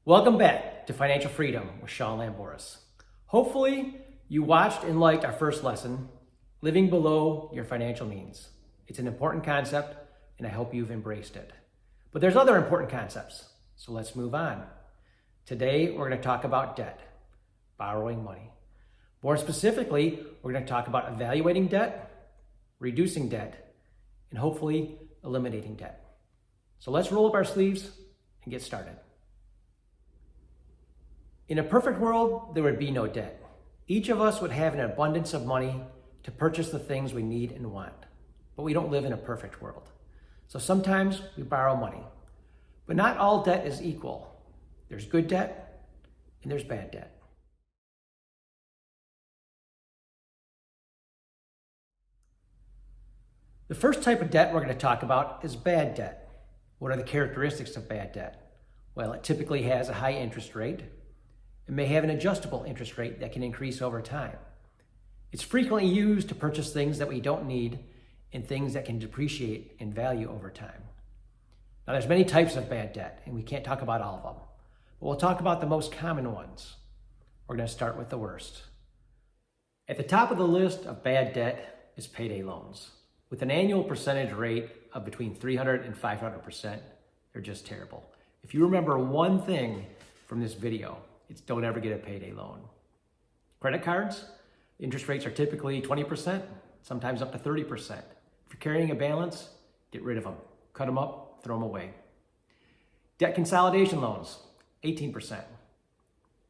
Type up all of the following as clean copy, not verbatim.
Welcome back to Financial Freedom with Sean Lamboris. Hopefully you watched and liked our first lesson, Living Below Your Financial Means. It's an important concept and I hope you've embraced it. But there's other important concepts, so let's move on. Today we're going to talk about debt, borrowing money. More specifically, we're going to talk about evaluating debt, reducing debt, and hopefully eliminating debt. So let's roll up our sleeves and get started. In a perfect world, there would be no debt. Each of us would have an abundance of money to purchase the things we need and want. But we don't live in a perfect world. So sometimes we borrow money. But not all debt is equal. There's good debt and there's bad debt. The first type of debt we're going to talk about is bad debt. What are the characteristics of bad debt? Well, it typically has a high interest rate. It may have an adjustable interest rate that can increase over time. It's frequently used to purchase things that we don't need and things that can depreciate in value over time. Now, there's many types of bad debt, and we can't talk about all of them. But we'll talk about the most common ones. We're going to start with the worst. At the top of the list of bad debt is payday loans. With an annual percentage rate of between 300 and 500%, they're just terrible. If you remember one thing from this video, it's don't ever get a payday loan. Credit cards, interest rates are typically 20%, sometimes up to 30%. If you're carrying a balance, get rid of them. Cut them up, throw them away. Debt consolidation loans, 18%.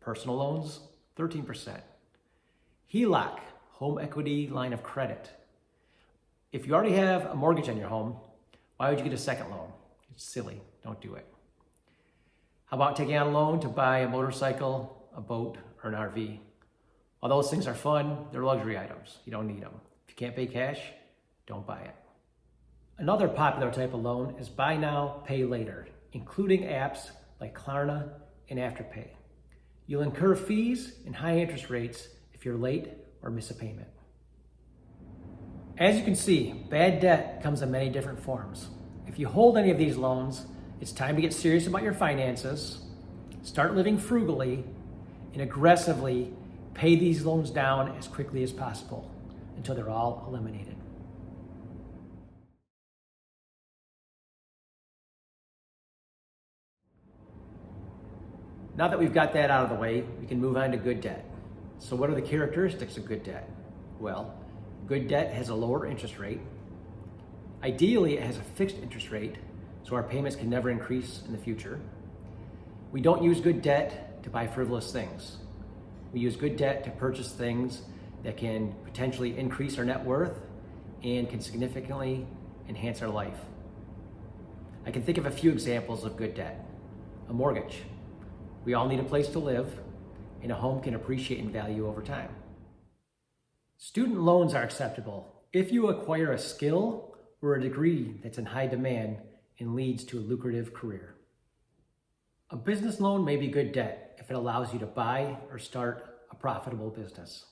Personal loans, 13%. HELOC, home equity line of credit. If you already have a mortgage on your home, why would you get a second loan? It's silly, don't do it. How about taking out a loan to buy a motorcycle, a boat, or an RV? While those things are fun, they're luxury items. You don't need them. If you can't pay cash, don't buy it. Another popular type of loan is buy now, pay later, including apps like Klarna and Afterpay. You'll incur fees and high interest rates if you're late or miss a payment. As you can see, bad debt comes in many different forms. If you hold any of these loans, it's time to get serious about your finances, start living frugally, and aggressively pay these loans down as quickly as possible until they're all eliminated. Now that we've got that out of the way, we can move on to good debt. So what are the characteristics of good debt? Well, good debt has a lower interest rate. Ideally, it has a fixed interest rate, so our payments can never increase in the future. We don't use good debt to buy frivolous things. We use good debt to purchase things that can potentially increase our net worth and can significantly enhance our life. I can think of a few examples of good debt. A mortgage. We all need a place to live, and a home can appreciate in value over time. Student loans are acceptable if you acquire a skill or a degree that's in high demand and leads to a lucrative career. A business loan may be good debt if it allows you to buy or start a profitable business.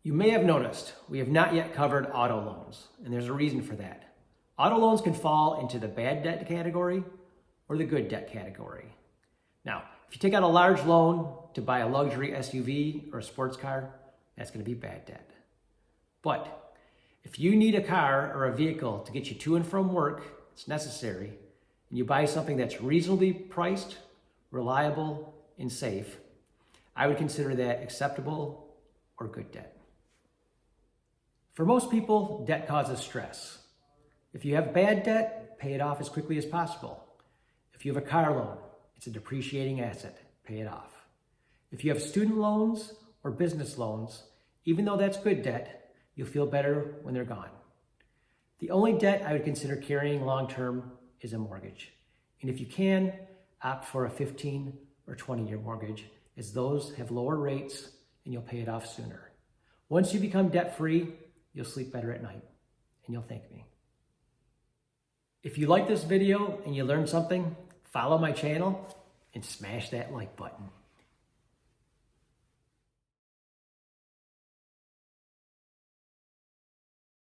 You may have noticed we have not yet covered auto loans, and there's a reason for that. Auto loans can fall into the bad debt category or the good debt category. Now, if you take out a large loan to buy a luxury SUV or a sports car, that's going to be bad debt. But if you need a car or a vehicle to get you to and from work, it's necessary, and you buy something that's reasonably priced, reliable, and safe, I would consider that acceptable or good debt. For most people, debt causes stress. If you have bad debt, pay it off as quickly as possible. If you have a car loan, it's a depreciating asset, pay it off. If you have student loans or business loans, even though that's good debt, you'll feel better when they're gone. The only debt I would consider carrying long-term is a mortgage. And if you can, opt for a 15 or 20-year mortgage, as those have lower rates and you'll pay it off sooner. Once you become debt-free, you'll sleep better at night, and you'll thank me. If you like this video and you learned something, follow my channel and smash that like button.